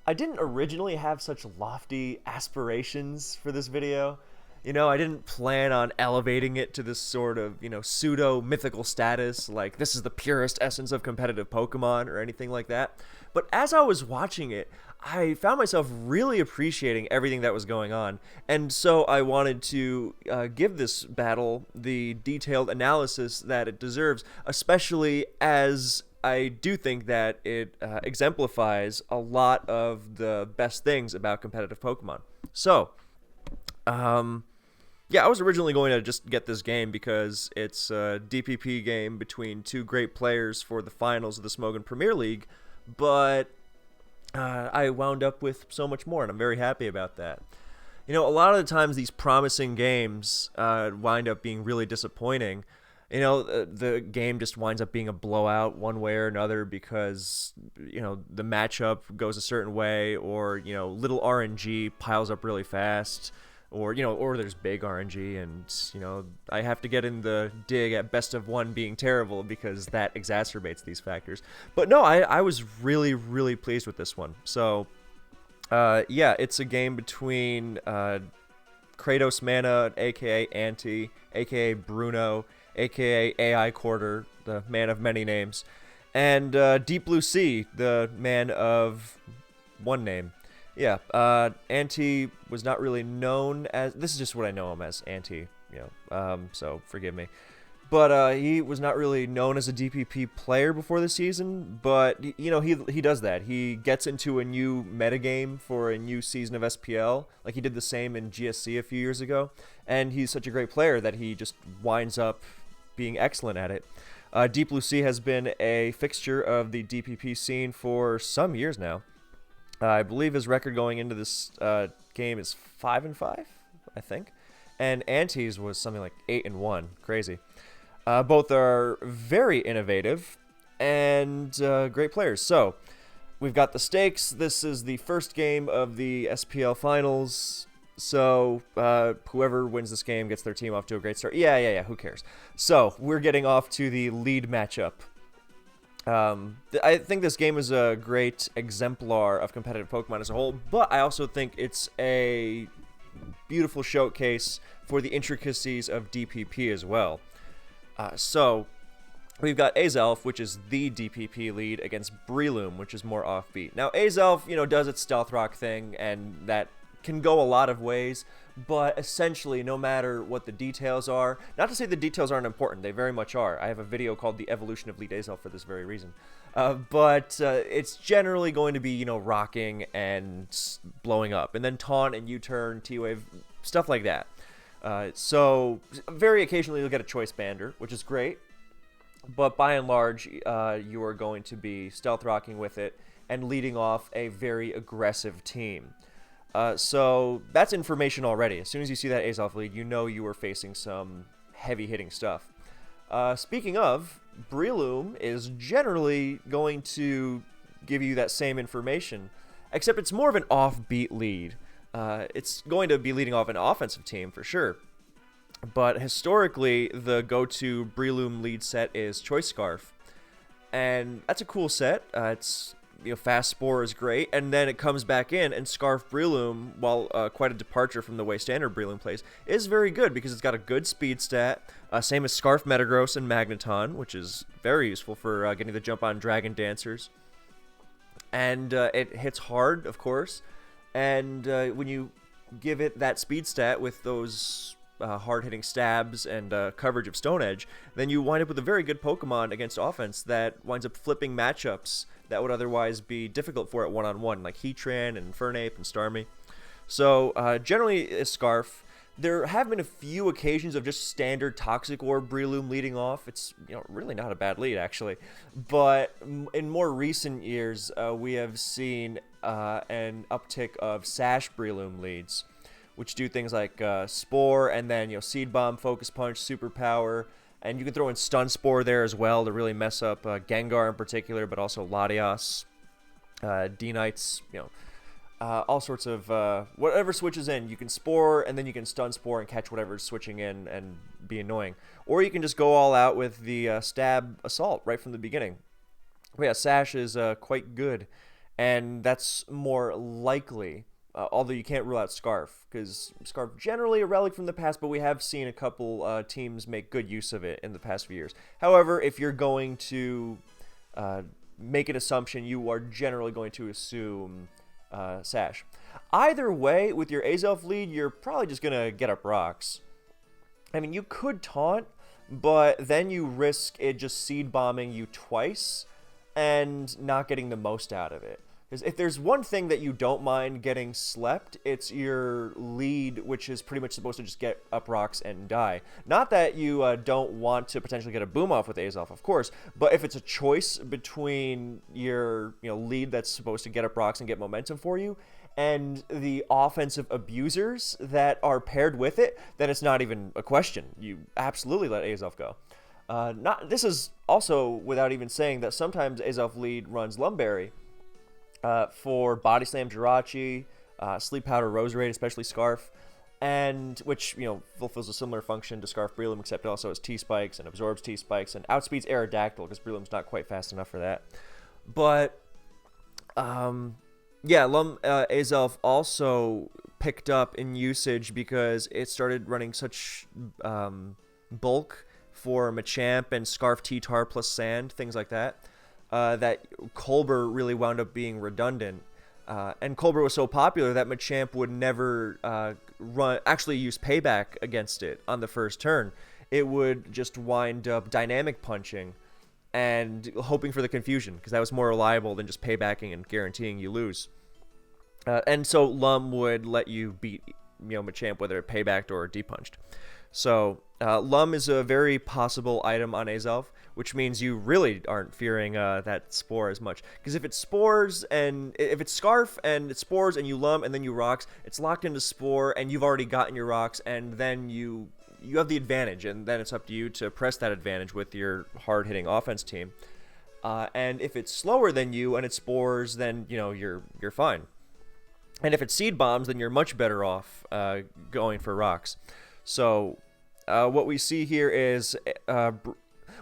I didn't originally have such lofty aspirations for this video. I didn't plan on elevating it to this sort of, pseudo mythical status, like this is the purest essence of competitive Pokemon or anything like that. But as I was watching it, I found myself really appreciating everything that was going on. And so I wanted to give this battle the detailed analysis that it deserves, especially as I do think that it exemplifies a lot of the best things about competitive Pokemon. So, yeah, I was originally going to just get this game because it's a DPP game between two great players for the finals of the Smogon Premier League, but I wound up with so much more, and I'm very happy about that. A lot of the times these promising games wind up being really disappointing. The game just winds up being a blowout one way or another because, the matchup goes a certain way, or, little RNG piles up really fast, or there's big RNG, and I have to get in the dig at best of one being terrible because that exacerbates these factors. But no, I was really, really pleased with this one. So yeah, it's a game between Kratos Mana, aka Anti, aka Bruno, aka AI Quarter, the man of many names, and Deep Blue Sea, the man of one name. Yeah, Anti was not really known as. This is just what I know him as, Anti. So forgive me. But he was not really known as a DPP player before the season. But he does that. He gets into a new metagame for a new season of SPL, like he did the same in GSC a few years ago. And he's such a great player that he just winds up being excellent at it. Deep Blue Sea has been a fixture of the DPP scene for some years now. I believe his record going into this game is 5-5, I think, and Anti's was something like 8-1. Crazy. Both are very innovative and great players. So we've got the stakes. This is the first game of the SPL finals. So whoever wins this game gets their team off to a great start. Yeah. Who cares? So we're getting off to the lead matchup. I think this game is a great exemplar of competitive Pokemon as a whole, but I also think it's a beautiful showcase for the intricacies of DPP as well. So we've got Azelf, which is the DPP lead, against Breloom, which is more offbeat. Now, Azelf, does its Stealth Rock thing, and that can go a lot of ways, but essentially, no matter what the details are, not to say the details aren't important, they very much are. I have a video called The Evolution of Lead Azelf for this very reason. But it's generally going to be, rocking and blowing up, and then taunt and U-turn, T-Wave, stuff like that. So very occasionally you'll get a Choice Bander, which is great, but by and large, you are going to be stealth rocking with it and leading off a very aggressive team. So that's information already. As soon as you see that Azelf lead, you know you are facing some heavy-hitting stuff. Speaking of, Breloom is generally going to give you that same information, except it's more of an offbeat lead. It's going to be leading off an offensive team for sure. But historically, the go-to Breloom lead set is Choice Scarf. And that's a cool set. It's Fast Spore is great, and then it comes back in, and Scarf Breloom, while quite a departure from the way standard Breloom plays, is very good because it's got a good speed stat, same as Scarf Metagross and Magneton, which is very useful for getting the jump on Dragon Dancers. And it hits hard, of course, and when you give it that speed stat with those hard-hitting stabs and coverage of Stone Edge, then you wind up with a very good Pokemon against offense that winds up flipping matchups that would otherwise be difficult for it one-on-one, like Heatran and Fernape and Starmie. So generally, a Scarf. There have been a few occasions of just standard Toxic Orb Breloom leading off. It's really not a bad lead, actually. But in more recent years, we have seen an uptick of Sash Breloom leads, which do things like Spore and then Seed Bomb, Focus Punch, Superpower, and you can throw in Stun Spore there as well to really mess up Gengar in particular, but also Latias, D-Knights, all sorts of whatever switches in. You can Spore and then you can Stun Spore and catch whatever's switching in and be annoying, or you can just go all out with the Stab Assault right from the beginning. But yeah, Sash is quite good and that's more likely. Although you can't rule out Scarf, because Scarf generally a relic from the past, but we have seen a couple teams make good use of it in the past few years. However, if you're going to make an assumption, you are generally going to assume Sash. Either way, with your Azelf lead, you're probably just going to get up rocks. I mean, you could taunt, but then you risk it just seed bombing you twice and not getting the most out of it. Because if there's one thing that you don't mind getting slept, it's your lead, which is pretty much supposed to just get up rocks and die. Not that you don't want to potentially get a boom off with Azelf, of course, but if it's a choice between your lead that's supposed to get up rocks and get momentum for you, and the offensive abusers that are paired with it, then it's not even a question. You absolutely let Azelf go. This is also without even saying that sometimes Azelf lead runs Lumberry. For Body Slam Jirachi, Sleep Powder Roserade, especially Scarf, and which fulfills a similar function to Scarf Breloom, except it also has T-Spikes and absorbs T-Spikes and outspeeds Aerodactyl, because Breloom's not quite fast enough for that. But yeah, Azelf also picked up in usage because it started running such bulk for Machamp and Scarf T-Tar plus Sand, things like that. That Colbur really wound up being redundant. And Colbur was so popular that Machamp would never actually use Payback against it on the first turn. It would just wind up dynamic punching and hoping for the confusion, because that was more reliable than just paybacking and guaranteeing you lose. And so Lum would let you beat Machamp, whether it paybacked or depunched. So Lum is a very possible item on Azelf, which means you really aren't fearing that Spore as much. Because if it's Spores and if it's Scarf and it's Spores and you Lum and then you Rocks, it's locked into Spore and you've already gotten your Rocks, and then you have the advantage, and then it's up to you to press that advantage with your hard-hitting offense team. And if it's slower than you and it's Spores, then you're fine. And if it's Seed Bombs, then you're much better off going for Rocks. So what we see here is,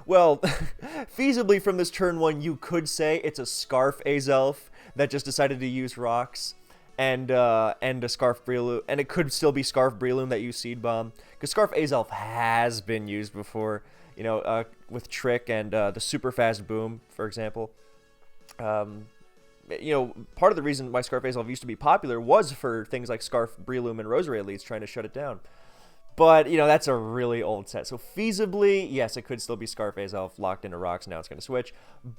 well, feasibly from this turn one, you could say it's a Scarf Azelf that just decided to use Rocks, and a Scarf Breloom, and it could still be Scarf Breloom that used Seed Bomb, because Scarf Azelf has been used before, with Trick and the super fast Boom, for example. Part of the reason why Scarf Azelf used to be popular was for things like Scarf Breloom and Roserade leads trying to shut it down. But, that's a really old set. So feasibly, yes, it could still be Scarf Azelf locked into Rocks. Now it's going to switch.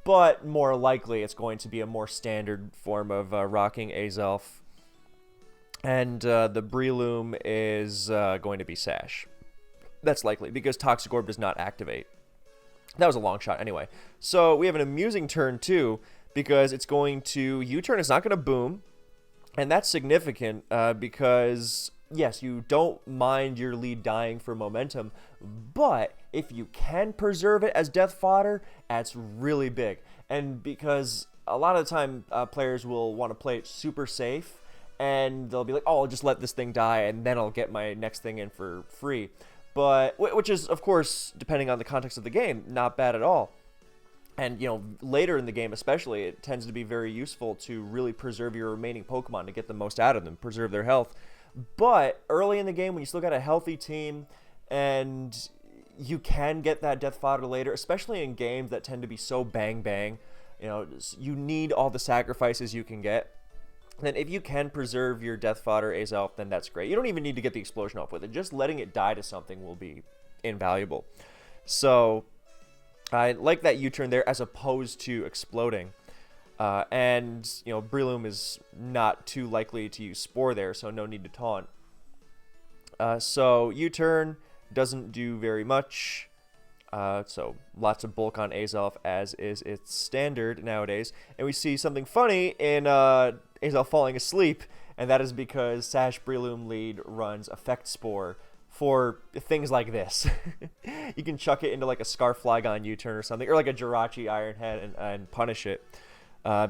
But more likely, it's going to be a more standard form of rocking Azelf. And the Breloom is going to be Sash. That's likely, because Toxic Orb does not activate. That was a long shot anyway. So we have an amusing turn, too, because it's going to U-turn. It's not going to boom. And that's significant because, yes, you don't mind your lead dying for momentum, but if you can preserve it as death fodder, that's really big. And because a lot of the time players will want to play it super safe, and they'll be like, oh, I'll just let this thing die, and then I'll get my next thing in for free. But which is, of course, depending on the context of the game, not bad at all. And, later in the game especially, it tends to be very useful to really preserve your remaining Pokemon to get the most out of them, preserve their health. But early in the game, when you still got a healthy team and you can get that death fodder later, especially in games that tend to be so bang-bang, you need all the sacrifices you can get. Then if you can preserve your death fodder Azelf, then that's great. You don't even need to get the explosion off with it. Just letting it die to something will be invaluable. So I like that U-turn there as opposed to exploding. And Breloom is not too likely to use Spore there, so no need to taunt. So U-turn doesn't do very much. So lots of bulk on Azelf, as is its standard nowadays. And we see something funny in Azelf falling asleep, and that is because Sash Breloom lead runs Effect Spore for things like this. You can chuck it into like a Scarf Flygon U-turn or something, or like a Jirachi Iron Head and punish it.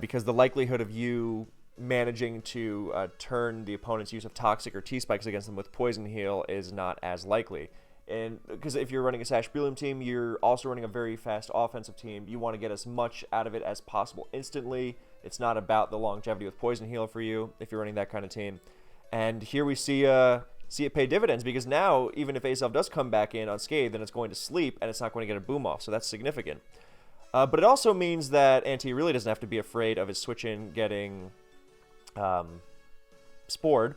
Because the likelihood of you managing to turn the opponent's use of Toxic or T-Spikes against them with Poison Heal is not as likely. And because if you're running a Sash Breloom team, you're also running a very fast offensive team. You want to get as much out of it as possible instantly, It's not about the longevity with Poison Heal for you if you're running that kind of team. And here we see it pay dividends, because now even if Azelf does come back in unscathed, then it's going to sleep and it's not going to get a boom off, so that's significant. But it also means that Anti really doesn't have to be afraid of his switch in getting spored.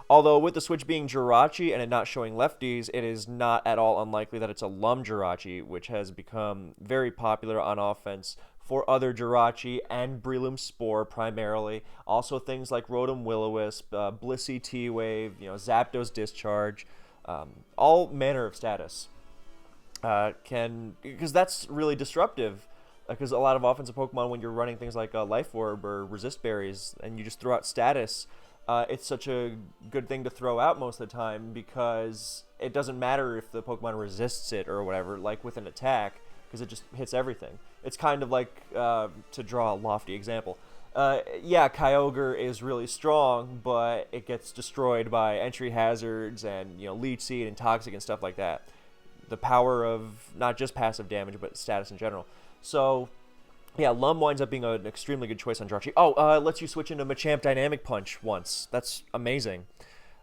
Although with the switch being Jirachi and it not showing lefties, it is not at all unlikely that it's a Lum Jirachi, which has become very popular on offense for other Jirachi and Breloom Spore primarily. Also things like Rotom Will-O-Wisp, Blissey T-Wave, Zapdos Discharge, all manner of status. Because that's really disruptive. Because a lot of offensive Pokemon, when you're running things like Life Orb or Resist Berries, and you just throw out status, it's such a good thing to throw out most of the time, because it doesn't matter if the Pokemon resists it or whatever, like with an attack, because it just hits everything. It's kind of like, to draw a lofty example, Kyogre is really strong, but it gets destroyed by entry hazards and Leech Seed and Toxic and stuff like that. The power of not just passive damage, but status in general. So, yeah, Lum winds up being an extremely good choice on Jirachi. It lets you switch into Machamp Dynamic Punch once. That's amazing.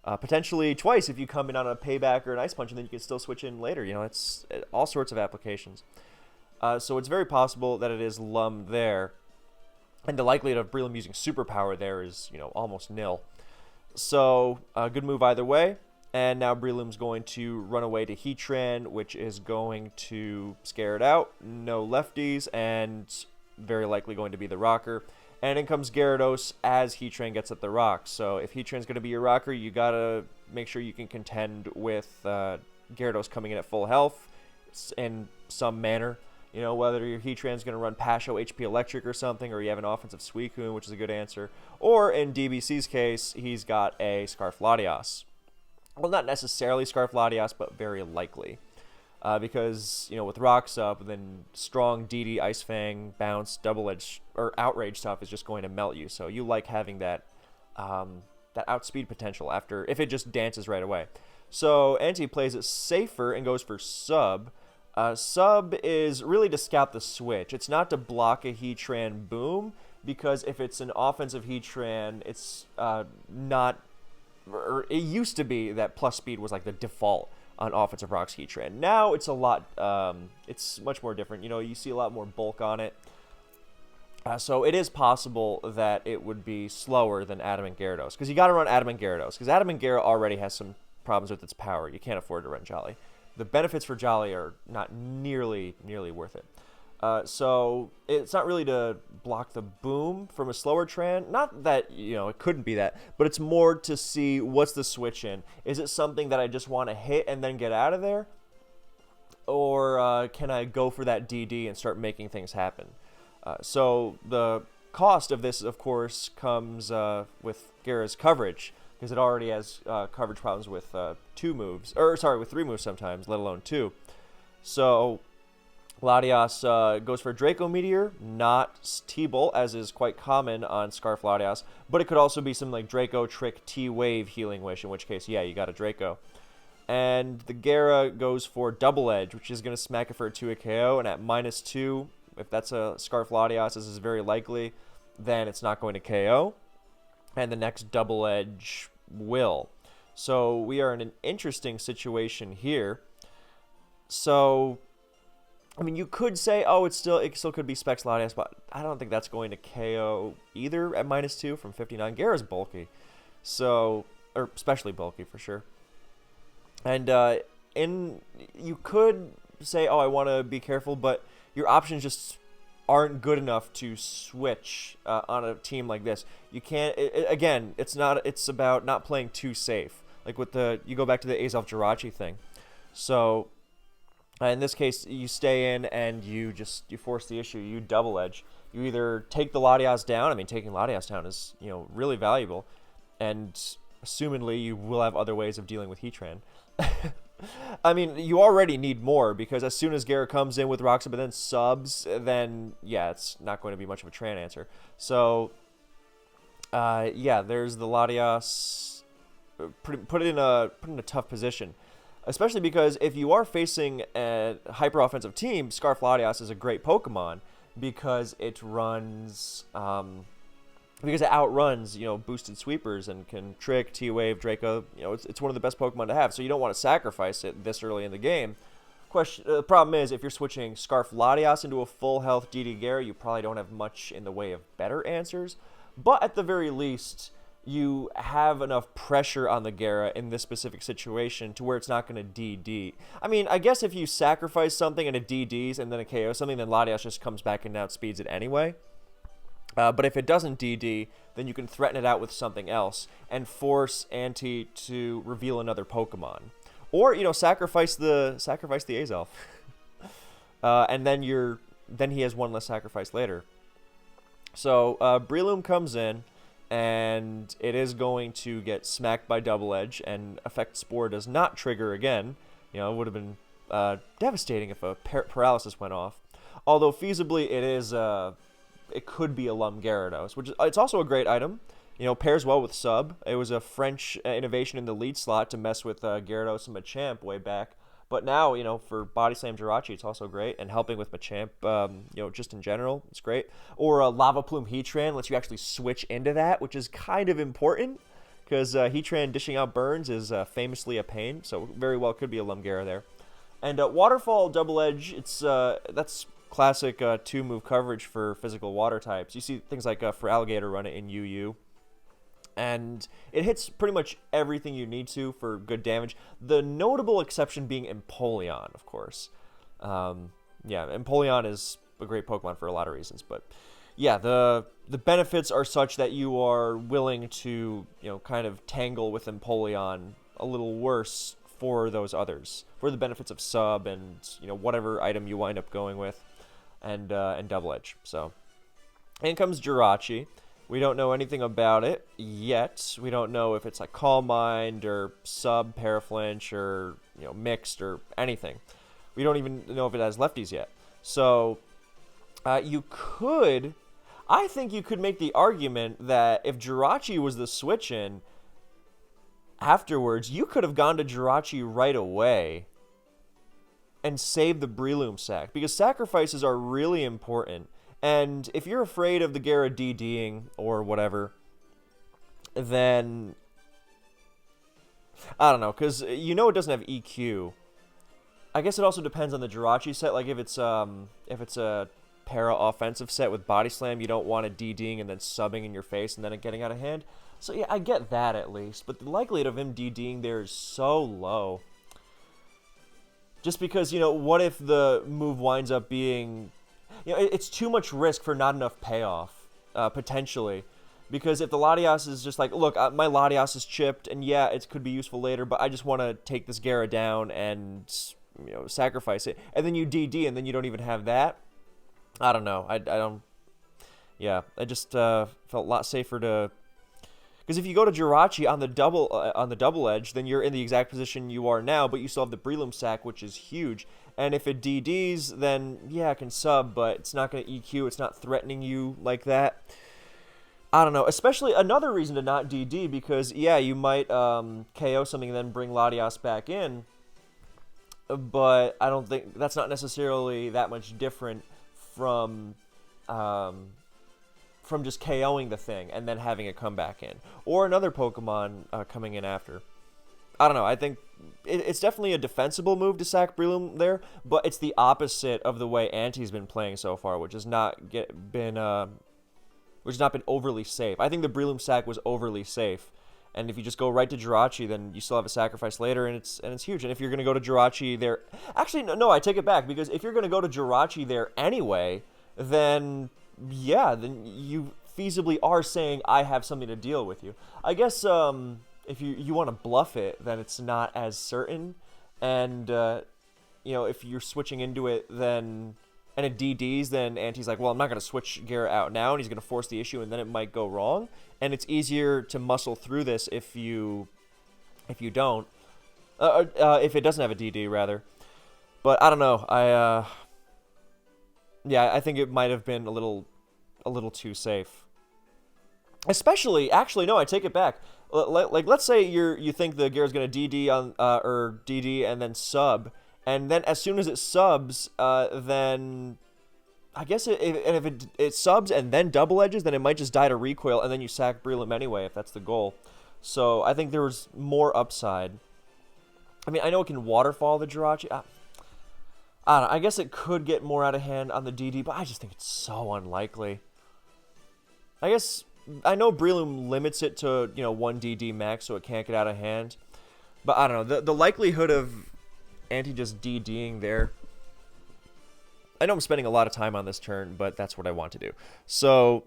Potentially twice if you come in on a Payback or an Ice Punch, and then you can still switch in later. It's all sorts of applications. So it's very possible that it is Lum there. And the likelihood of Breloom using Superpower there is, almost nil. So, good move either way. And now Breloom's going to run away to Heatran, which is going to scare it out. No lefties, and very likely going to be the rocker. And in comes Gyarados as Heatran gets at the rock. So if Heatran's going to be your rocker, you got to make sure you can contend with Gyarados coming in at full health in some manner. Whether your Heatran's going to run Pasho HP Electric or something, or you have an offensive Suicune, which is a good answer. Or in DBC's case, he's got a Scarf Latias. Well, not necessarily Scarf Latias, but very likely. Because, with Rocks up, then strong DD, Ice Fang, Bounce, Double Edge, or Outrage stuff is just going to melt you. So you like having that outspeed potential if it just dances right away. So Anti plays it safer and goes for Sub. Sub is really to scout the switch. It's not to block a Heatran boom, because if it's an offensive Heatran, it's not... Or it used to be that plus speed was like the default on offensive Rocks Heatran. Now it's a lot, it's much more different. You see a lot more bulk on it. So it is possible that it would be slower than Adamant Gyarados. Because you got to run Adamant Gyarados. Because Adamant Gyarados already has some problems with its power. You can't afford to run Jolly. The benefits for Jolly are not nearly worth it. So it's not really to block the boom from a slower Tran. Not that, it couldn't be that, but it's more to see what's the switch in. Is it something that I just want to hit and then get out of there? Or can I go for that DD and start making things happen? So the cost of this, of course, comes with Gyara's coverage, because it already has coverage problems with with 3 moves sometimes, let alone 2. So Latias goes for Draco Meteor, not T-Bolt, as is quite common on Scarf Latias, but it could also be something like Draco, Trick, T-Wave, Healing Wish, in which case, yeah, you got a Draco. And the Gyara goes for Double Edge, which is going to smack it for a 2 KO, and at -2, if that's a Scarf Latias, as is very likely, then it's not going to KO, and the next Double Edge will. So we are in an interesting situation here. So... you could say, it still could be Specs Latias, but I don't think that's going to KO either at -2 from 59. Gyara's bulky, or especially bulky for sure. And you could say, I want to be careful, but your options just aren't good enough to switch on a team like this. You can't. Again, it's about not playing too safe. Like you go back to the Azelf Jirachi thing. So. In this case, you stay in and you force the issue. You Double Edge. You either take the Latias down. Taking Latias down is really valuable, and assumedly you will have other ways of dealing with Heatran. You already need more, because as soon as Gyara comes in with Rocks but then subs, then yeah, it's not going to be much of a Tran answer. So there's the Latias. Put it in a tough position. Especially because if you are facing a hyper-offensive team, Scarf Latias is a great Pokemon, because it runs because it outruns, boosted sweepers and can trick, T-Wave, Draco. It's one of the best Pokemon to have, so you don't want to sacrifice it this early in the game. The problem is, if you're switching Scarf Latias into a full health DD Gyara, you probably don't have much in the way of better answers. But at the very least, you have enough pressure on the Gyara in this specific situation to where it's not going to DD. I mean, I guess if you sacrifice something and it DDs and then it KO something, then Latias just comes back and outspeeds it anyway. But if it doesn't DD, then you can threaten it out with something else and force Ante to reveal another Pokemon. Or, sacrifice the Azelf. And then he has one less sacrifice later. So, Breloom comes in, and it is going to get smacked by Double Edge, and Effect Spore does not trigger again. It would have been devastating if a paralysis went off. Although, feasibly, it could be a Lum Gyarados, which it's also a great item. Pairs well with Sub. It was a French innovation in the lead slot to mess with Gyarados and Machamp way back. But now, for Body Slam Jirachi, it's also great. And helping with Machamp, just in general, it's great. Or Lava Plume Heatran lets you actually switch into that, which is kind of important. Because Heatran dishing out burns is famously a pain. So very well could be a Lumgara there. And Waterfall Double Edge, that's classic 2-move coverage for physical water types. You see things like for Alligator run it in UU. And it hits pretty much everything you need to for good damage. The notable exception being Empoleon, of course. Empoleon is a great Pokemon for a lot of reasons. But yeah, the benefits are such that you are willing to, kind of tangle with Empoleon a little worse for those others. For the benefits of Sub and, whatever item you wind up going with. And Double Edge. So, in comes Jirachi. We don't know anything about it yet. We don't know if it's like Calm Mind or Sub, Paraflinch, or mixed or anything. We don't even know if it has lefties yet. So I think you could make the argument that if Jirachi was the switch-in afterwards, you could have gone to Jirachi right away and saved the Breloom sack, because sacrifices are really important. And if you're afraid of the Gyara DDing or whatever, then I don't know, because it doesn't have EQ. I guess it also depends on the Jirachi set. Like if it's a para offensive set with Body Slam, you don't want it DDing and then subbing in your face and then it getting out of hand. So yeah, I get that at least, but the likelihood of him DDing there is so low. Just because, what if the move winds up being... it's too much risk for not enough payoff, potentially. Because if the Latias is just like, look, my Latias is chipped, and yeah, it could be useful later, but I just want to take this Gyara down and, sacrifice it. And then you DD, and then you don't even have that. I don't know. I don't... Yeah, I just felt a lot safer to... Because if you go to Jirachi on the double edge, then you're in the exact position you are now, but you still have the Breloom sack, which is huge. And if it DDs, then yeah, it can sub, but it's not going to EQ. It's not threatening you like that. I don't know. Especially another reason to not DD, because yeah, you might KO something and then bring Latias back in. But I don't think that's not necessarily that much different from just KOing the thing and then having it come back in. Or another Pokemon coming in after. I don't know. I think it's definitely a defensible move to sack Breloom there, but it's the opposite of the way Ante's been playing so far, which has not been overly safe. I think the Breloom sack was overly safe. And if you just go right to Jirachi, then you still have a sacrifice later, and it's huge. And if you're going to go to Jirachi there... Actually, no, I take it back, because if you're going to go to Jirachi there anyway, then... Yeah, then you feasibly are saying, I have something to deal with you. I guess if you want to bluff it, then it's not as certain. And, if you're switching into it, then... And it DDs, then Ante's like, well, I'm not going to switch Gyara out now, and he's going to force the issue, and then it might go wrong. And it's easier to muscle through this if you don't. If it doesn't have a DD, rather. But I don't know. I think it might have been a little too safe. Especially, actually, no, I take it back. Like, let's say you think the Gyara's going to DD on or DD and then sub, and then as soon as it subs, then I guess if it subs and then double edges, then it might just die to recoil, and then you sack Breloom anyway if that's the goal. So I think there was more upside. I mean, I know it can waterfall the Jirachi. I don't know. I guess it could get more out of hand on the DD, but I just think it's so unlikely. I guess I know Breloom limits it to 1 DD max, so it can't get out of hand. But I don't know. The likelihood of Anti just DDing there. I know I'm spending a lot of time on this turn, but that's what I want to do. So,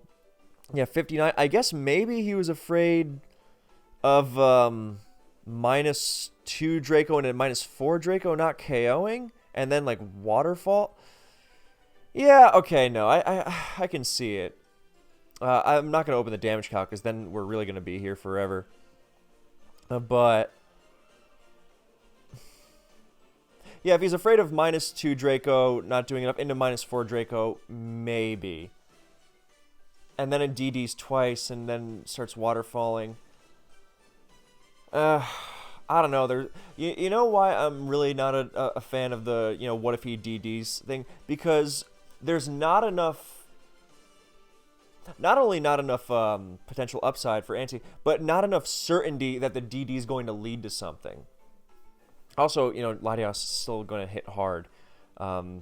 yeah, 59. I guess maybe he was afraid of -2 Draco and a -4 Draco not KOing, and then like waterfall. Yeah, okay, no, I can see it. I'm not gonna open the damage calc because then we're really gonna be here forever. But yeah, if he's afraid of -2 Draco not doing enough into -4 Draco, maybe. And then it DDs twice and then starts waterfalling. I don't know. You know why I'm really not a fan of the, what if he DDs thing? Because there's not enough, not only not enough potential upside for Anti, but not enough certainty that the DD is going to lead to something. Also, Latios is still going to hit hard. Yeah,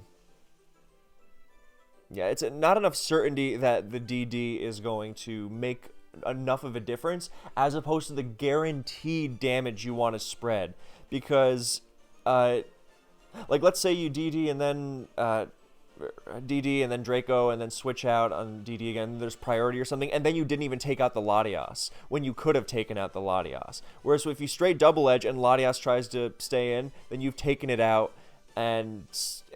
it's not enough certainty that the DD is going to make enough of a difference as opposed to the guaranteed damage you want to spread. Because, like, let's say you DD and then Draco and then switch out on DD again, there's priority or something, and then you didn't even take out the Latias when you could have taken out the Latias. Whereas if you straight double edge and Latias tries to stay in, then you've taken it out, and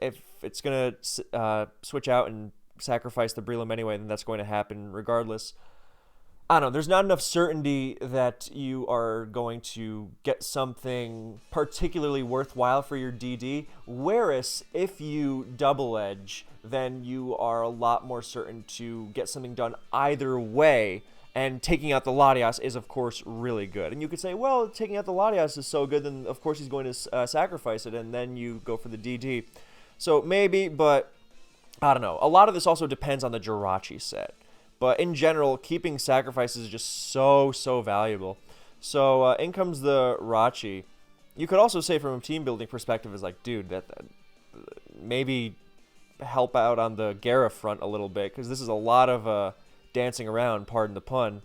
if it's going to switch out and sacrifice the Breloom anyway, then that's going to happen regardless. I don't know, there's not enough certainty that you are going to get something particularly worthwhile for your DD, whereas if you double edge, then you are a lot more certain to get something done either way, and taking out the Latias is, of course, really good. And you could say, well, taking out the Latias is so good, then of course he's going to sacrifice it, and then you go for the DD. So maybe, but I don't know. A lot of this also depends on the Jirachi set. But in general, keeping sacrifices is just so valuable. So in comes the Rachi. You could also say from a team building perspective is like, dude, that maybe help out on the Gara front a little bit, because this is a lot of dancing around, pardon the pun.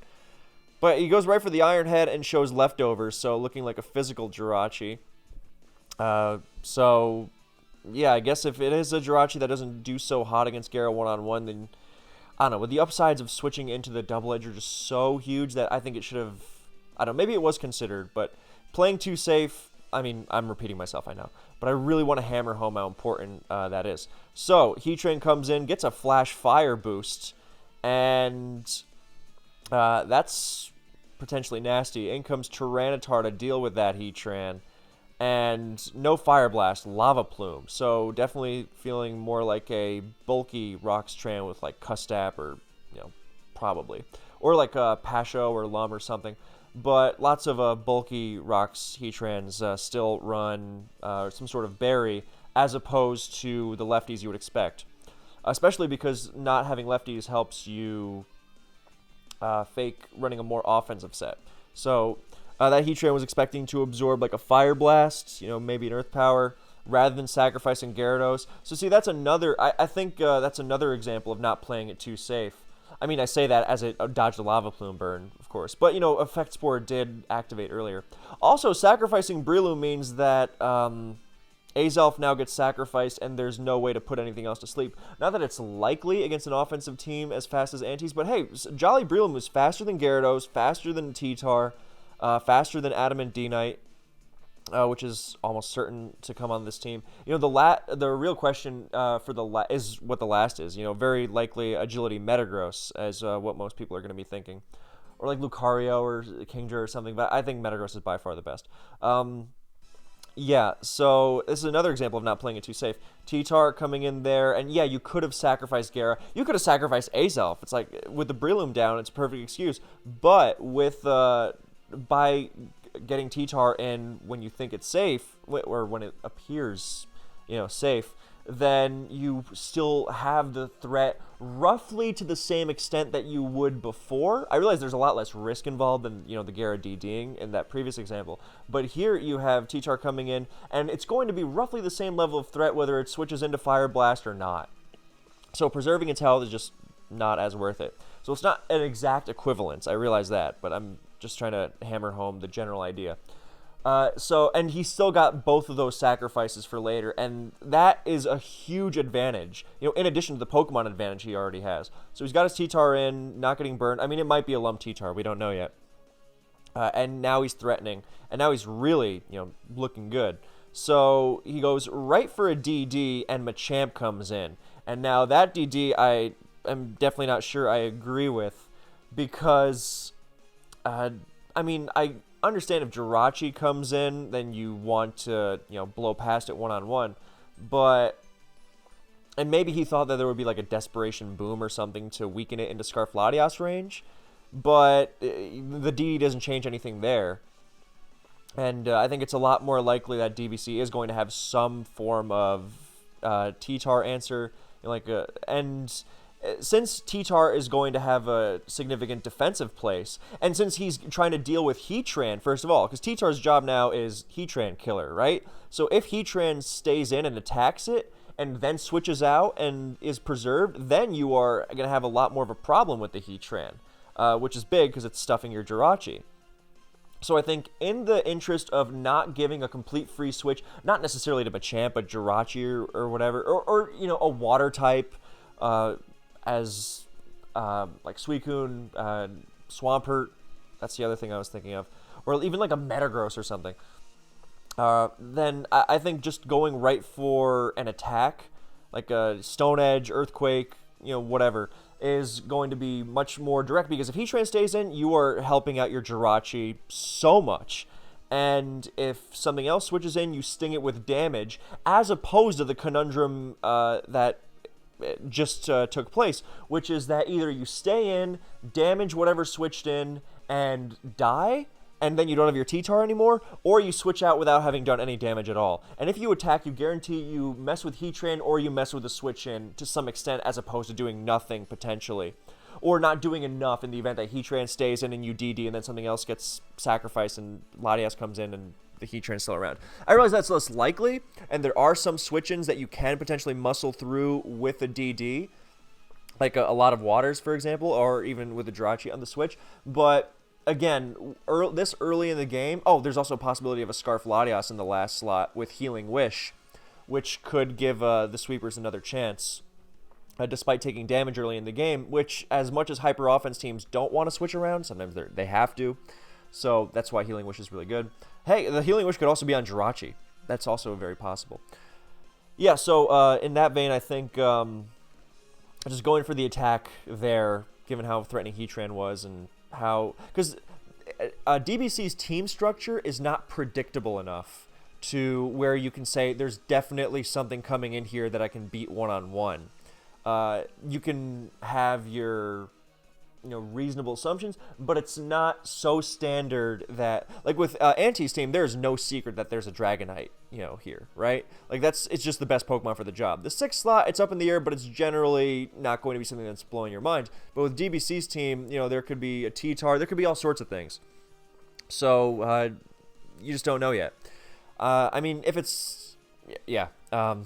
But he goes right for the Iron Head and shows leftovers, so looking like a physical Jirachi. So yeah, I guess if it is a Jirachi that doesn't do so hot against Gara one-on-one, then I don't know, with the upsides of switching into the double edge are just so huge that I think it should have, I don't know, maybe it was considered, but playing too safe, I mean, I'm repeating myself, I know, but I really want to hammer home how important that is. So, Heat Train comes in, gets a Flash Fire boost, and that's potentially nasty. In comes Tyranitar to deal with that Heat Train. And no Fire Blast, Lava Plume. So definitely feeling more like a bulky Rocks Tran with like Custap or, probably. Or like a Pasho or Lum or something. But lots of bulky Rocks Heatrans still run some sort of berry as opposed to the lefties you would expect. Especially because not having lefties helps you fake running a more offensive set. So that Heatran was expecting to absorb like a Fire Blast, maybe an Earth Power, rather than sacrificing Gyarados. So see, that's another, I think that's another example of not playing it too safe. I mean, I say that as it dodged the Lava Plume burn, of course. But, Effect Spore did activate earlier. Also, sacrificing Breloom means that Azelf now gets sacrificed and there's no way to put anything else to sleep. Not that it's likely against an offensive team as fast as Antis, but hey, Jolly Breloom was faster than Gyarados, faster than T-Tar, faster than Adamant D-Knight, which is almost certain to come on this team. The real question for is what the last is. Very likely Agility Metagross, as what most people are going to be thinking. Or like Lucario or Kingdra or something, but I think Metagross is by far the best. Yeah, so this is another example of not playing it too safe. T-Tar coming in there, and yeah, you could have sacrificed Gara. You could have sacrificed Azelf. It's like, with the Breloom down, it's a perfect excuse. But with by getting T-Tar in when you think it's safe, or when it appears, safe, then you still have the threat roughly to the same extent that you would before. I realize there's a lot less risk involved than, the Gera DDing in that previous example. But here you have T-Tar coming in, and it's going to be roughly the same level of threat whether it switches into Fire Blast or not. So preserving its health is just not as worth it. So it's not an exact equivalence, I realize that, but I'm just trying to hammer home the general idea. And he still got both of those sacrifices for later, and that is a huge advantage, in addition to the Pokemon advantage he already has. So he's got his T-Tar in, not getting burned. I mean, it might be a Lump T-Tar, we don't know yet. And now he's threatening, and now he's really, looking good. So he goes right for a DD, and Machamp comes in. And now that DD, I am definitely not sure I agree with, because, I understand if Jirachi comes in, then you want to, blow past it one-on-one, and maybe he thought that there would be like a Desperation Boom or something to weaken it into Scarfladios range, but the DD doesn't change anything there. And I think it's a lot more likely that DBC is going to have some form of T-Tar answer, and since T-Tar is going to have a significant defensive place, and since he's trying to deal with Heatran, first of all, because T-Tar's job now is Heatran killer, right? So if Heatran stays in and attacks it, and then switches out and is preserved, then you are going to have a lot more of a problem with the Heatran, which is big because it's stuffing your Jirachi. So I think in the interest of not giving a complete free switch, not necessarily to Machamp, but Jirachi or whatever, or a water type, as like Suicune, Swampert, that's the other thing I was thinking of, or even like a Metagross or something, then I think just going right for an attack, like a Stone Edge, Earthquake, whatever, is going to be much more direct, because if Heatran stays in, you are helping out your Jirachi so much. And if something else switches in, you sting it with damage, as opposed to the conundrum that just took place, which is that either you stay in, damage whatever switched in, and die, and then you don't have your T-Tar anymore, or you switch out without having done any damage at all. And if you attack, you guarantee you mess with Heatran, or you mess with the switch in to some extent, as opposed to doing nothing potentially, or not doing enough in the event that Heatran stays in and you DD, and then something else gets sacrificed and Latias comes in and the Heatran's still around. I realize that's less likely, and there are some switch-ins that you can potentially muscle through with a DD, like a lot of Waters, for example, or even with a Jirachi on the Switch. But again, this early in the game, there's also a possibility of a Scarf Latias in the last slot with Healing Wish, which could give the sweepers another chance, despite taking damage early in the game, which, as much as hyper offense teams don't want to switch around, sometimes they have to. So that's why Healing Wish is really good. Hey, the Healing Wish could also be on Jirachi. That's also very possible. Yeah, so in that vein, I think just going for the attack there, given how threatening Heatran was, and how... Because DBC's team structure is not predictable enough to where you can say, there's definitely something coming in here that I can beat one-on-one. You can have your... reasonable assumptions, but it's not so standard that, like with Anti's team, there's no secret that there's a Dragonite, here, right? Like it's just the best Pokemon for the job. The 6th slot, it's up in the air, but it's generally not going to be something that's blowing your mind. But with DBC's team, there could be a T-Tar, there could be all sorts of things. So, you just don't know yet. If it's, yeah, sorry,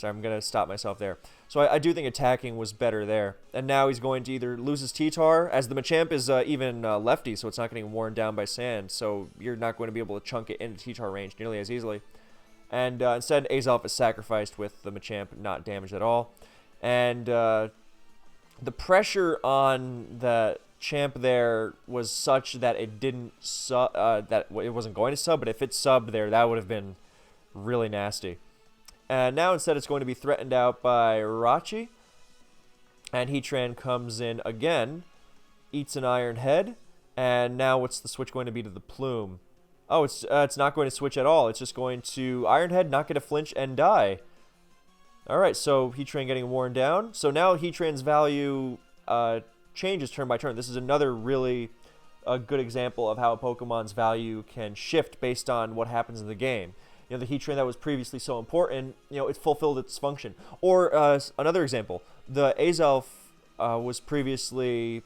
I'm going to stop myself there. So I do think attacking was better there. And now he's going to either lose his T-Tar, as the Machamp is even lefty, so it's not getting worn down by sand, so you're not going to be able to chunk it into T-Tar range nearly as easily. And instead, Azelf is sacrificed with the Machamp not damaged at all. And the pressure on the Champ there was such that it didn't that it wasn't going to sub, but if it subbed there, that would have been really nasty. And now instead it's going to be threatened out by Rachi. And Heatran comes in again, eats an Iron Head, and now what's the switch going to be to the Plume? Oh, it's not going to switch at all. It's just going to Iron Head, not get a flinch, and die. Alright, so Heatran getting worn down. So now Heatran's value changes turn by turn. This is another really good example of how a Pokemon's value can shift based on what happens in the game. the heat train that was previously so important, it fulfilled its function. Or another example, the Azelf was previously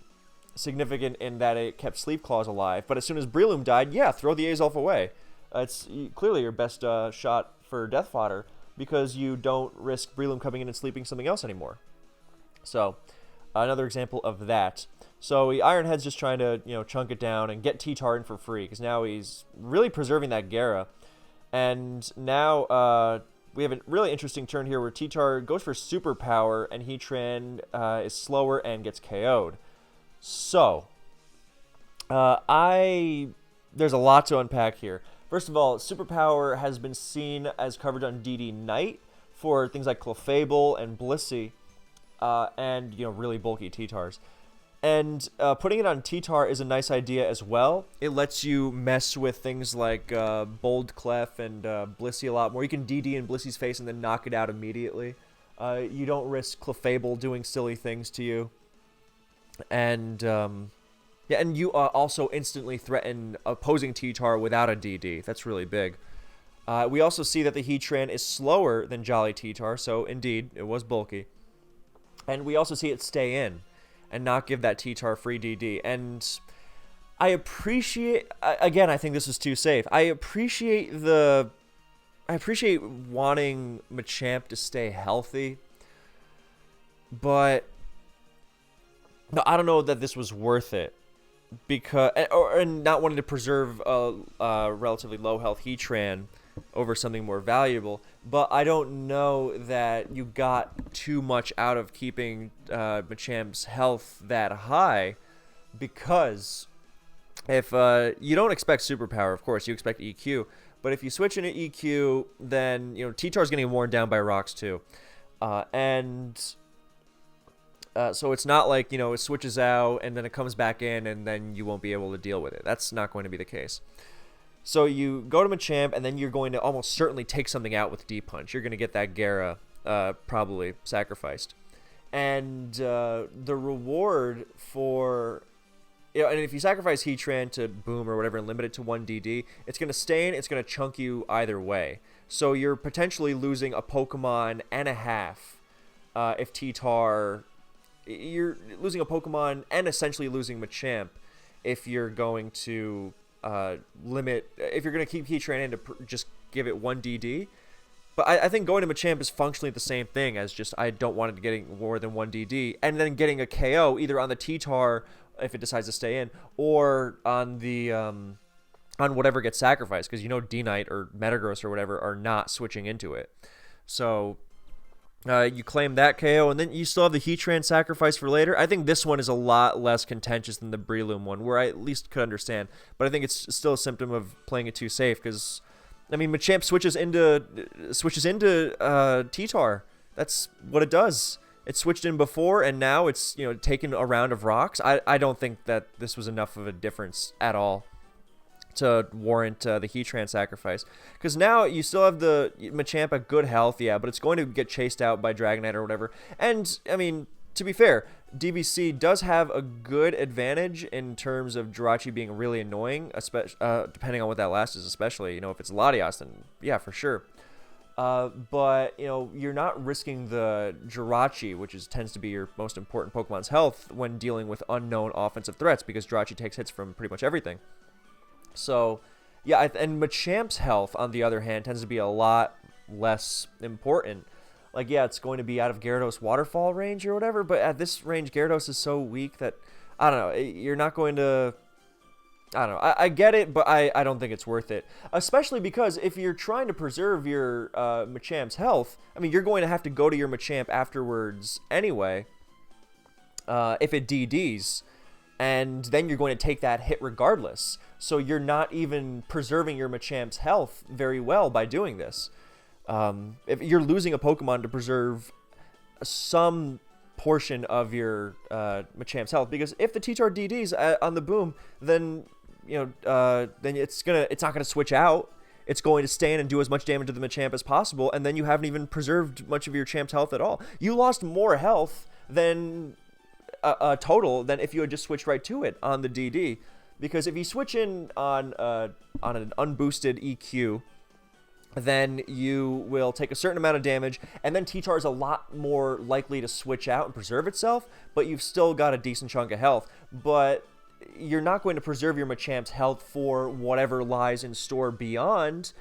significant in that it kept Sleep Claws alive, but as soon as Breloom died, yeah, throw the Azelf away. It's clearly your best shot for death fodder, because you don't risk Breloom coming in and sleeping something else anymore. So, another example of that. So Ironhead's just trying to, chunk it down and get T-Tar in for free, because now he's really preserving that Gara. And now we have a really interesting turn here where T-Tar goes for superpower, and Heatran is slower and gets KO'd. So, there's a lot to unpack here. First of all, superpower has been seen as coverage on DD Knight for things like Clefable and Blissey, and really bulky T-Tars. And putting it on T-Tar is a nice idea as well. It lets you mess with things like Bold Clef and Blissey a lot more. You can DD in Blissey's face and then knock it out immediately. You don't risk Clefable doing silly things to you. And and you also instantly threaten opposing T-Tar without a DD. That's really big. We also see that the Heatran is slower than Jolly T-Tar, so indeed, it was bulky. And we also see it stay in and not give that T-Tar free DD. And I appreciate, again, I think this is too safe. I appreciate wanting Machamp to stay healthy, but no, I don't know that this was worth it, because and not wanting to preserve a relatively low health Heatran over something more valuable. But I don't know that you got too much out of keeping Machamp's health that high, because if you don't expect superpower, of course, you expect EQ. But if you switch into EQ, then T-Tar's getting worn down by rocks too, so it's not like it switches out and then it comes back in and then you won't be able to deal with it. That's not going to be the case. So you go to Machamp, and then you're going to almost certainly take something out with D-Punch. You're going to get that Gara probably sacrificed. And the reward for... and if you sacrifice Heatran to Boom or whatever and limit it to 1 DD, it's going to stay in, it's going to chunk you either way. So you're potentially losing a Pokemon and a half if T-Tar... You're losing a Pokemon and essentially losing Machamp if you're going to... if you're going to keep Heatran in to just give it 1 DD. But I think going to Machamp is functionally the same thing as just I don't want it getting more than 1 DD, and then getting a KO either on the T-Tar if it decides to stay in, or on the on whatever gets sacrificed, because D-Knight or Metagross or whatever are not switching into it. So you claim that KO, and then you still have the Heatran sacrifice for later. I think this one is a lot less contentious than the Breloom one, where I at least could understand. But I think it's still a symptom of playing it too safe, because, Machamp switches into T-Tar. That's what it does. It switched in before, and now it's, taken a round of rocks. I don't think that this was enough of a difference at all to warrant the Heatran sacrifice, because now you still have the Machamp at good health, yeah, but it's going to get chased out by Dragonite or whatever. And to be fair, DVC does have a good advantage in terms of Jirachi being really annoying, especially depending on what that last is, especially if it's Latias, then yeah, for sure. But you're not risking the Jirachi, which tends to be your most important Pokemon's health when dealing with unknown offensive threats, because Jirachi takes hits from pretty much everything. So, yeah, and Machamp's health, on the other hand, tends to be a lot less important. Like, yeah, it's going to be out of Gyarados waterfall range or whatever, but at this range, Gyarados is so weak that, I don't know, you're not going to... I don't know. I get it, but I don't think it's worth it. Especially because if you're trying to preserve your Machamp's health, you're going to have to go to your Machamp afterwards anyway, if it DDs. And then you're going to take that hit regardless. So you're not even preserving your Machamp's health very well by doing this. If you're losing a Pokemon to preserve some portion of your Machamp's health, because if the T-Tar DDs on the Boom, then then it's not gonna switch out. It's going to stay in and do as much damage to the Machamp as possible, and then you haven't even preserved much of your Champ's health at all. You lost more health than total than if you had just switched right to it on the DD, because if you switch in on an unboosted EQ then you will take a certain amount of damage, and then T-Tar is a lot more likely to switch out and preserve itself, but you've still got a decent chunk of health. But you're not going to preserve your Machamp's health for whatever lies in store beyond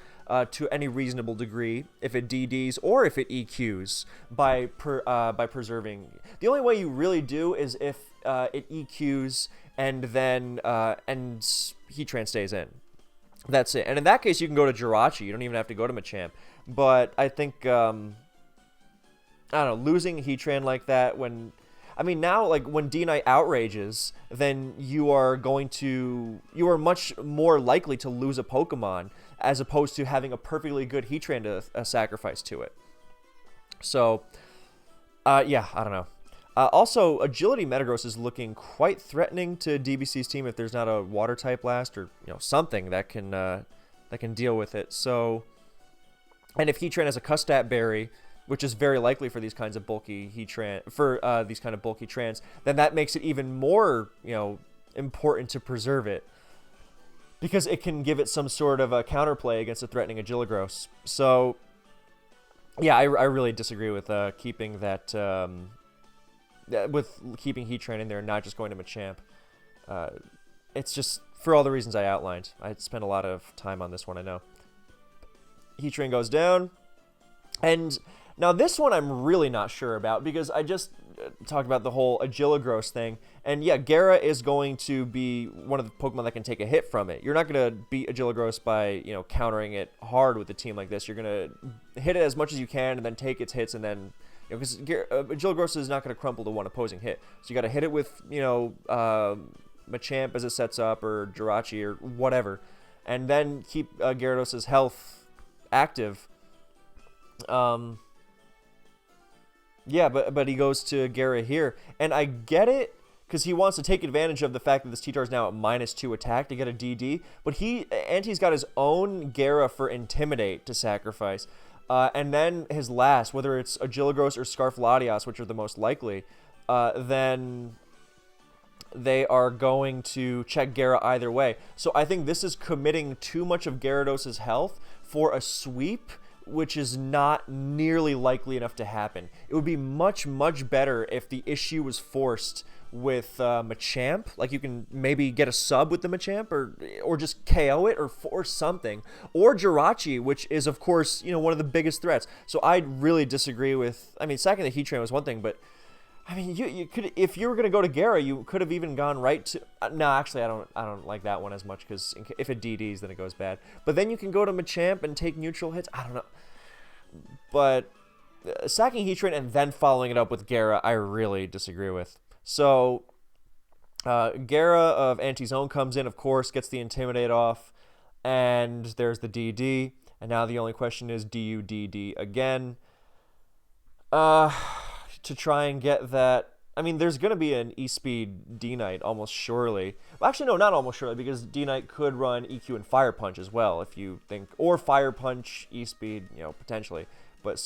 to any reasonable degree if it DDs or if it EQs by preserving. The only way you really do is if it EQs and then Heatran stays in. That's it. And in that case, you can go to Jirachi. You don't even have to go to Machamp. But I think, I don't know, losing Heatran like that when... I mean, now, like, when D-Knight outrages, then you are much more likely to lose a Pokemon as opposed to having a perfectly good Heatran to sacrifice to it. So, yeah, I don't know. Also, Agility Metagross is looking quite threatening to DBC's team if there's not a Water-type Blast or something that can deal with it. So, and if Heatran has a Custat Berry, which is very likely for these kinds of bulky these kind of bulky trans, then that makes it even more important to preserve it because it can give it some sort of a counterplay against a threatening Agiligros. So, yeah, I really disagree with keeping that. With keeping Heatran in there and not just going to Machamp. It's just, for all the reasons I outlined. I spent a lot of time on this one, I know. Heatran goes down. And now this one I'm really not sure about because I just talked about the whole Agiligros thing. And yeah, Gara is going to be one of the Pokemon that can take a hit from it. You're not going to beat Agiligros by, countering it hard with a team like this. You're going to hit it as much as you can and then take its hits and then... because Agiligros is not going to crumple to one opposing hit. So you got to hit it with, Machamp as it sets up, or Jirachi, or whatever. And then keep Gyarados' health active. Yeah, but he goes to Gara here. And I get it, because he wants to take advantage of the fact that this T-Tar is now at -2 attack to get a DD. But Anti's got his own Gara for Intimidate to sacrifice. And then his last, whether it's Agiligros or Scarflatias, which are the most likely, then they are going to check Gara either way. So I think this is committing too much of Gyarados' health for a sweep, which is not nearly likely enough to happen. It would be much, much better if the issue was forced with Machamp. Like, you can maybe get a sub with the Machamp or just KO it or force something. Or Jirachi, which is, of course, one of the biggest threats. So I really disagree with... I mean, sacking the Heatran was one thing, but... I mean, you could, if you were going to go to Gara, you could have even gone right to... no, actually, I don't like that one as much, because if it DDs, then it goes bad. But then you can go to Machamp and take neutral hits. I don't know. But sacking Heatran and then following it up with Gara, I really disagree with. So, Gara of Anti-Zone comes in, of course, gets the Intimidate off, and there's the DD. And now the only question is, do you DD again? To try and get that... I mean, there's going to be an E-Speed D-Knight almost surely. Well, actually, no, not almost surely, because D-Knight could run EQ and Fire Punch as well, if you think... Or Fire Punch, E-Speed, potentially. But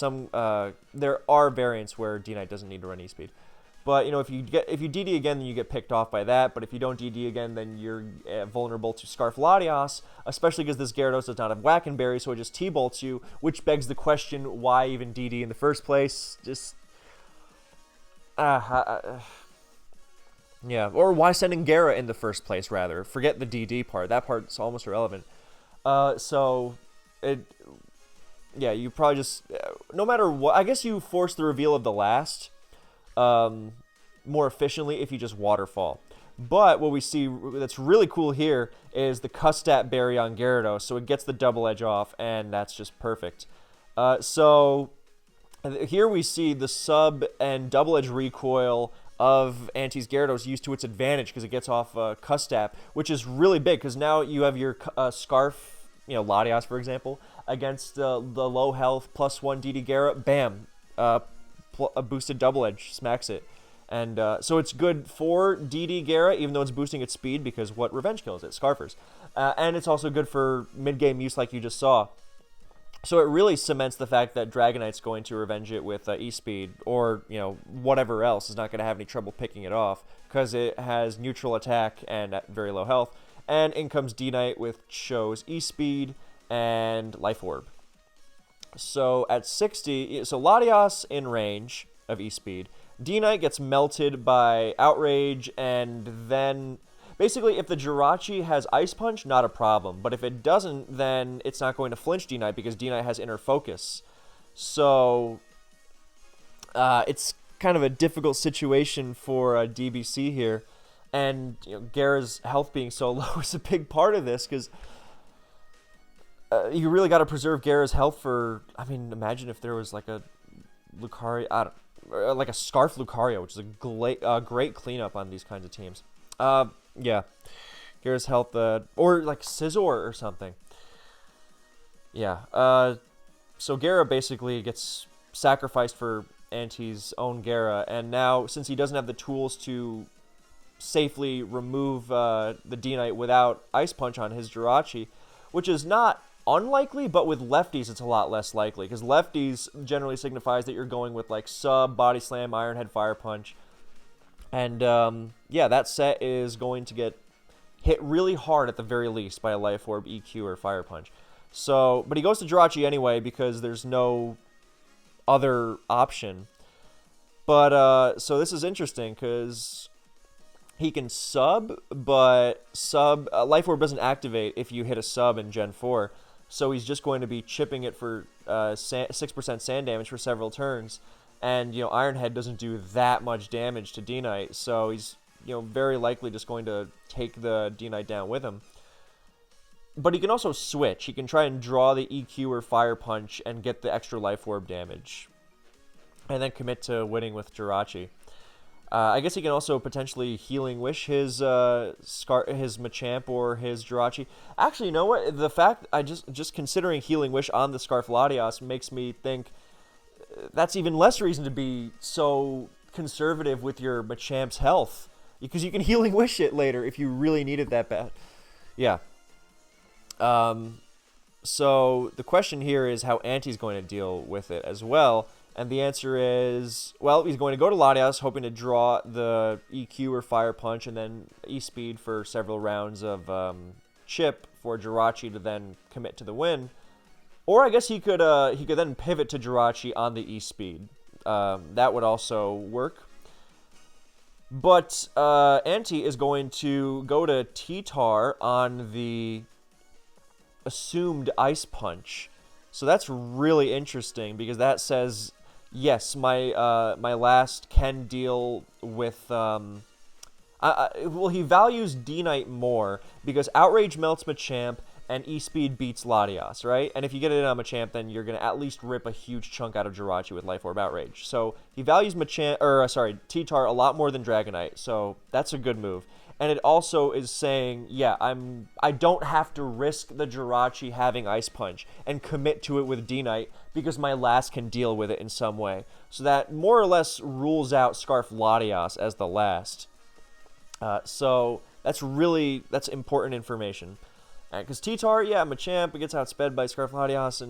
there are variants where D-Knight doesn't need to run E-Speed. But, if you DD again, then you get picked off by that. But if you don't DD again, then you're vulnerable to Scarflatias, especially because this Gyarados does not have Whack and Berry, so it just T-bolts you, which begs the question, why even DD in the first place? Just... yeah, or why sending Gara in the first place, rather? Forget the DD part. That part's almost irrelevant. Yeah, you probably just... no matter what... I guess you force the reveal of the last more efficiently if you just Waterfall. But what we see that's really cool here is the Custat Berry on Gyarados, so it gets the double edge off, and that's just perfect. So... here we see the sub and double edge recoil of Anti's Gyarados used to its advantage because it gets off Custap, which is really big because now you have your Scarf, Latias, for example, against the low health +1 DD Gyara. Bam! A boosted double edge smacks it. And so it's good for DD Gyara, even though it's boosting its speed because what revenge kills it? Scarfers. And it's also good for mid-game use like you just saw. So it really cements the fact that Dragonite's going to revenge it with E-Speed, or, whatever else is not going to have any trouble picking it off, because it has neutral attack and at very low health. And in comes D-Knight with shows E-Speed and Life Orb. So at 60, so Latias in range of E-Speed. D-Knight gets melted by Outrage, and then basically if the Jirachi has Ice Punch, not a problem. But if it doesn't, then it's not going to flinch D-Knight because D-Knight has Inner Focus. So it's kind of a difficult situation for DBC here. And Gara's health being so low is a big part of this because you really got to preserve Gara's health for. I mean, imagine if there was like a Lucario, like a Scarf Lucario, which is a great cleanup on these kinds of teams. Yeah, Gara's health, or like Scizor or something. Yeah. So Gara basically gets sacrificed for Anti's own Gara, and now since he doesn't have the tools to safely remove the D-Knight without Ice Punch on his Jirachi, which is not unlikely, but with lefties it's a lot less likely, because lefties generally signifies that you're going with like Sub, Body Slam, Iron Head, Fire Punch, and yeah, that set is going to get hit really hard at the very least by a Life Orb, EQ, or Fire Punch. So, but he goes to Jirachi anyway because there's no other option. But so this is interesting because he can sub, but Life Orb doesn't activate if you hit a sub in Gen 4. So he's just going to be chipping it for 6% sand damage for several turns. And, Iron Head doesn't do that much damage to D-Knight. So he's, very likely just going to take the D-Knight down with him. But he can also switch. He can try and draw the EQ or Fire Punch and get the extra Life Orb damage. And then commit to winning with Jirachi. I guess he can also potentially Healing Wish his Machamp or his Jirachi. Actually, you know what? The fact I just considering Healing Wish on the Scarf Latias makes me think that's even less reason to be so conservative with your Machamp's health, because you can Healing Wish it later if you really need it that bad. Yeah. So the question here is how Anti's going to deal with it as well. And the answer is, well, he's going to go to Latias, hoping to draw the EQ or Fire Punch, and then E-Speed for several rounds of chip for Jirachi to then commit to the win. Or I guess he could then pivot to Jirachi on the E-Speed. That would also work. But Anti is going to go to T-Tar on the assumed Ice Punch. So that's really interesting because that says, yes, my last can deal with. Well, he values D-Knight more because Outrage melts Machamp and E-Speed beats Latias, right? And if you get it on Machamp, then you're gonna at least rip a huge chunk out of Jirachi with Life Orb Outrage. So he values T-Tar a lot more than Dragonite. So that's a good move. And it also is saying, yeah, I don't have to risk the Jirachi having Ice Punch and commit to it with D-Knight because my last can deal with it in some way. So that more or less rules out Scarf Latias as the last. So that's important information. Because T-Tar, yeah, Machamp gets outsped by Scarf Latias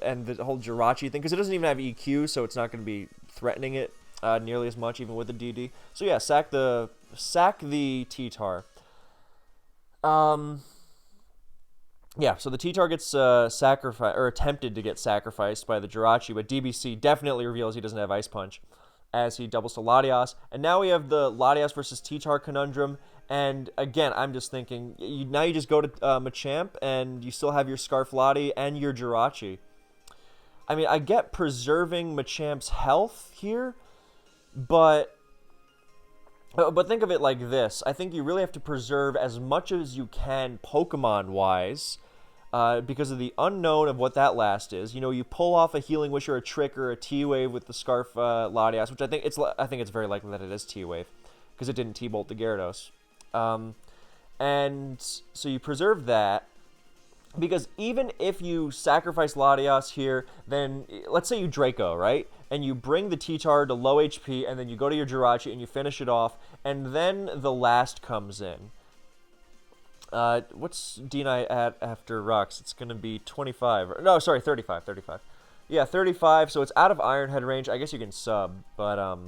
and the whole Jirachi thing, because it doesn't even have EQ, so it's not going to be threatening it nearly as much, even with the DD. So yeah, sack the T-Tar. Yeah, so the T-Tar gets sacrificed, or attempted to get sacrificed by the Jirachi, but DBC definitely reveals he doesn't have Ice Punch as he doubles to Latias. And now we have the Latias versus T-Tar conundrum. And again, I'm just thinking, now you just go to Machamp, and you still have your Scarf Lati and your Jirachi. I mean, I get preserving Machamp's health here, but think of it like this. I think you really have to preserve as much as you can Pokemon-wise, because of the unknown of what that last is. You pull off a Healing Wish or a Trick or a T-Wave with the Scarf Latias, which I think it's very likely that it is T-Wave, because it didn't T-Bolt the Gyarados. And so you preserve that, because even if you sacrifice Latias here, then let's say you Draco, right? And you bring the T-Tar to low HP, and then you go to your Jirachi and you finish it off, and then the last comes in. What's D-Knight at after Rocks? It's going to be 25. No, sorry, 35. Yeah, 35, so it's out of Iron Head range. I guess you can sub, but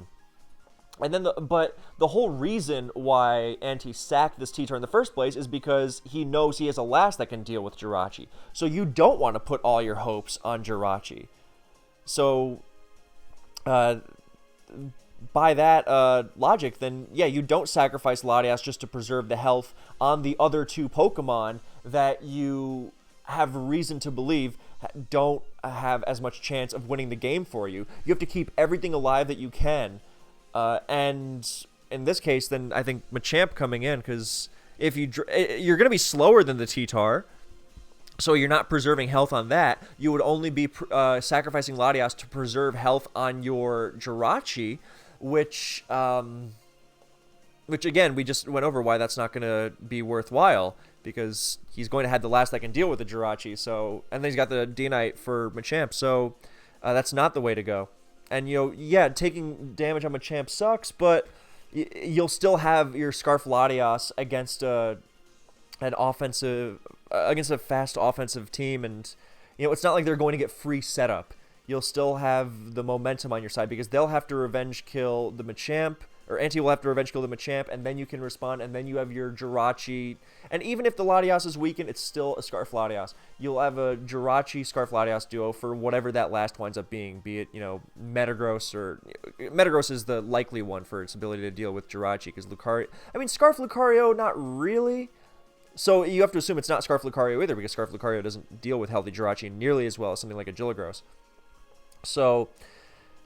And then, but the whole reason why Anti sacked this T-Tar in the first place is because he knows he has a last that can deal with Jirachi. So you don't want to put all your hopes on Jirachi. So, by that logic, then yeah, you don't sacrifice Latias just to preserve the health on the other two Pokemon that you have reason to believe don't have as much chance of winning the game for you. You have to keep everything alive that you can. And in this case, then I think Machamp coming in, because if you're going to be slower than the T-Tar, so you're not preserving health on that. You would only be sacrificing Latias to preserve health on your Jirachi, which again, we just went over why that's not going to be worthwhile, because he's going to have the last that can deal with the Jirachi. So, and then he's got the D-Knight for Machamp. So that's not the way to go. And, yeah, taking damage on Machamp sucks, but you'll still have your Scarf Latias against against a fast offensive team, and it's not like they're going to get free setup. You'll still have the momentum on your side, because they'll have to revenge kill the Machamp, or Anti will have to revenge kill the Machamp, and then you can respond, and then you have your Jirachi. And even if the Latias is weakened, it's still a Scarf Latias. You'll have a Jirachi Scarf Latias duo for whatever that last winds up being, be it, Metagross, or Metagross is the likely one for its ability to deal with Jirachi, because Lucario, Scarf Lucario, not really. So you have to assume it's not Scarf Lucario either, because Scarf Lucario doesn't deal with healthy Jirachi nearly as well as something like a Gilligros. So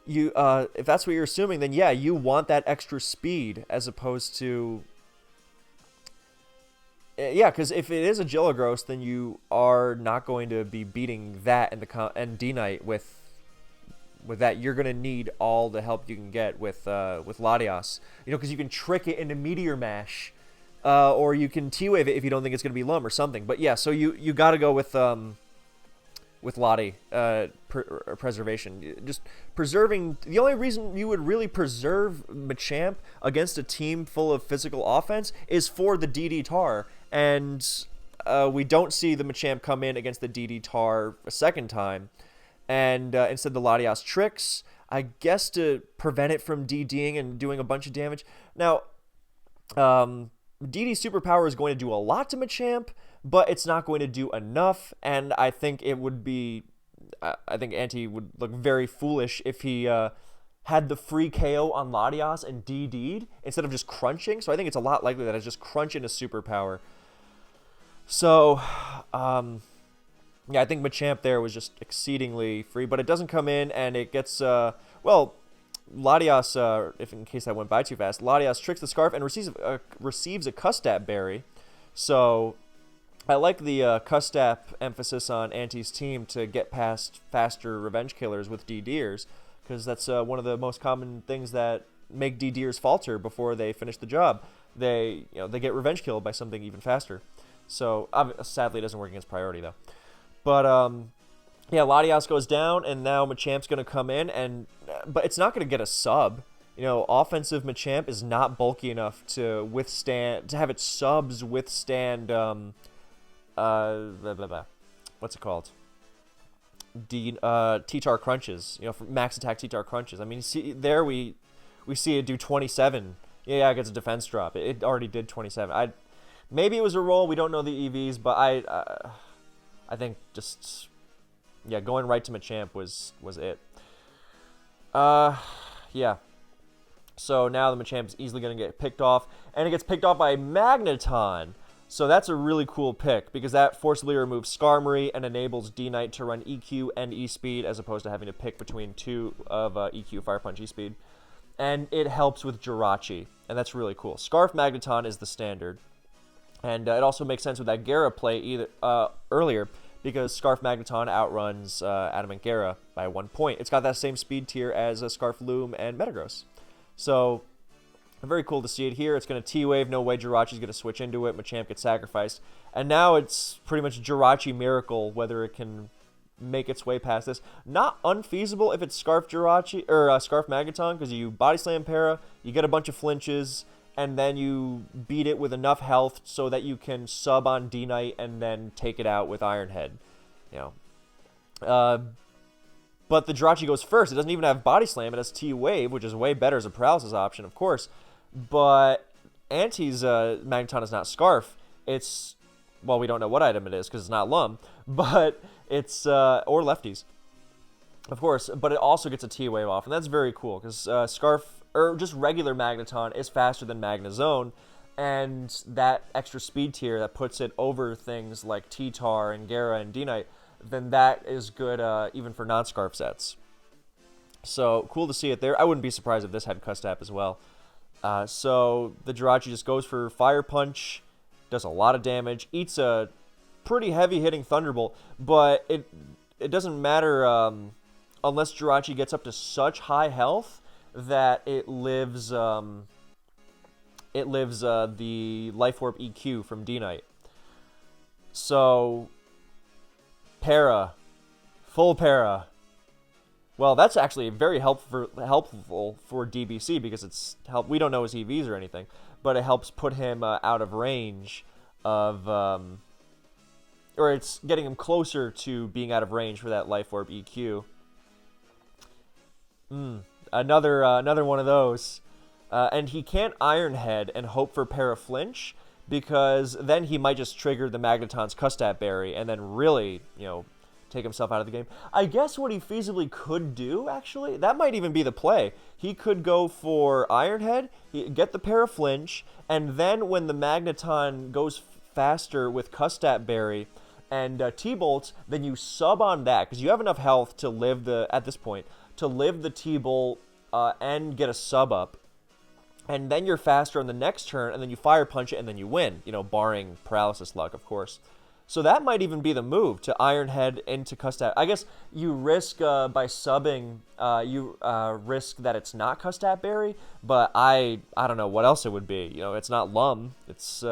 you, if that's what you're assuming, then yeah, you want that extra speed as opposed to, yeah, because if it is a Gilligros, then you are not going to be beating that and D-Knight with that. You're going to need all the help you can get with Latias, because you can trick it into Meteor Mash, or you can T-Wave it if you don't think it's going to be Lum or something. But yeah, so you got to go with Lottie preservation. Just preserving. The only reason you would really preserve Machamp against a team full of physical offense is for the DD Tar, and we don't see the Machamp come in against the DD Tar a second time, and instead the Latias tricks, I guess, to prevent it from DDing and doing a bunch of damage. Now, DD Superpower is going to do a lot to Machamp, but it's not going to do enough, and I think it would be, I think Anti would look very foolish if he had the free KO on Latias and DD'd instead of just crunching. So I think it's a lot likely that it's just crunch into Superpower. So, yeah, I think Machamp there was just exceedingly free, but it doesn't come in, and it gets, well, Latias, if in case that went by too fast, Latias tricks the Scarf and receives a Custap Berry. So I like the Custap emphasis on Anti's team to get past faster revenge killers with DDers, because that's one of the most common things that make DDers falter before they finish the job. They get revenge killed by something even faster. So sadly, it doesn't work against Priority though. But yeah, Latias goes down, and now Machamp's going to come in, but it's not going to get a sub. Offensive Machamp is not bulky enough to have its subs withstand, what's it called? T-Tar crunches, from max attack T-Tar crunches. See, there we see it do 27. Yeah, it gets a defense drop. It already did 27. Maybe it was a roll. We don't know the EVs, but I think just, yeah, going right to Machamp was it. Yeah. So now the Machamp is easily going to get picked off, and it gets picked off by Magneton. So that's a really cool pick, because that forcibly removes Skarmory and enables D-Knight to run EQ and E-Speed, as opposed to having to pick between two of EQ, Fire Punch, E-Speed. And it helps with Jirachi, and that's really cool. Scarf Magneton is the standard. And it also makes sense with that Gara play earlier, because Scarf Magneton outruns Adamant Gara by 1 point. It's got that same speed tier as Scarf Loom and Metagross. So, very cool to see it here. It's going to T-Wave. No way Jirachi's going to switch into it. Machamp gets sacrificed. And now it's pretty much Jirachi miracle whether it can make its way past this. Not unfeasible if it's Scarf Jirachi, or Scarf Magneton, because you Body Slam Para, you get a bunch of flinches, and then you beat it with enough health so that you can sub on D-Knight and then take it out with Iron Head. But the Jirachi goes first. It doesn't even have Body Slam. It has T-Wave, which is way better as a paralysis option, of course. But Anti's Magneton is not Scarf. It's, well, we don't know what item it is because it's not Lum. But it's, or Lefties, of course. But it also gets a T-Wave off, and that's very cool because Scarf, or just regular Magneton, is faster than Magnezone. And that extra speed tier that puts it over things like T-Tar and Gara and D-Knight, then that is good even for non-Scarf sets. So cool to see it there. I wouldn't be surprised if this had Custap as well. So the Jirachi just goes for Fire Punch, does a lot of damage, eats a pretty heavy-hitting Thunderbolt, but it doesn't matter unless Jirachi gets up to such high health that it lives the Life Orb EQ from D-Knight. So Para, full Para. Well, that's actually very helpful for DBC because it's we don't know his EVs or anything, but it helps put him out of range of, or it's getting him closer to being out of range for that Life Orb EQ. Another one of those. And he can't Iron Head and hope for Para Flinch, because then he might just trigger the Magneton's Custap Berry and then really, take himself out of the game. I guess what he feasibly could do, actually, that might even be the play. He could go for Iron Head, get the Para Flinch, and then when the Magneton goes faster with Custap Berry and T-Bolt, then you sub on that, because you have enough health to live at this point, to live the T-Bolt and get a sub up. And then you're faster on the next turn, and then you Fire Punch it, and then you win, barring paralysis luck, of course. So that might even be the move, to Iron Head into Custap. I guess you risk, by subbing, risk that it's not Custap Berry, but I don't know what else it would be. It's not Lum. It's,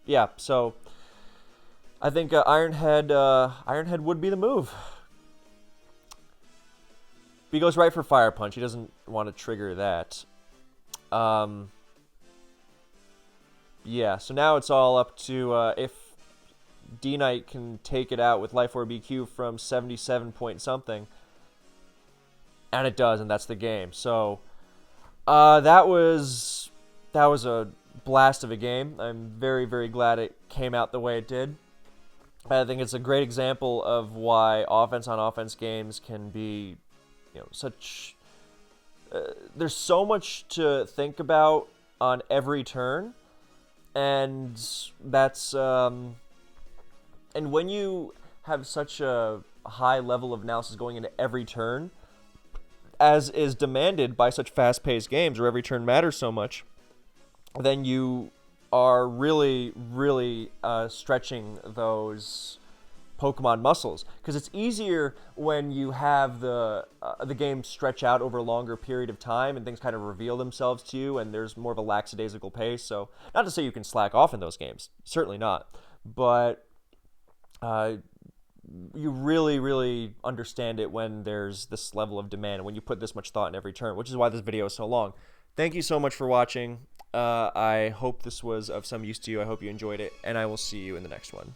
yeah, so I think Iron Head would be the move. He goes right for Fire Punch. He doesn't want to trigger that. Yeah, so now it's all up to if D-Knight can take it out with Life Orb EQ from 77 point something. And it does, and that's the game. So that was a blast of a game. I'm very, very glad it came out the way it did. I think it's a great example of why offense-on-offense games can be, such... there's so much to think about on every turn, and that's and when you have such a high level of analysis going into every turn, as is demanded by such fast-paced games where every turn matters so much, then you are really, really stretching those Pokemon muscles, because it's easier when you have the game stretch out over a longer period of time and things kind of reveal themselves to you, and there's more of a lackadaisical pace. So not to say you can slack off in those games, certainly not, but you really, really understand it when there's this level of demand, when you put this much thought in every turn, which is why this video is so long. Thank you so much for watching. I hope this was of some use to you. I hope you enjoyed it, and I will see you in the next one.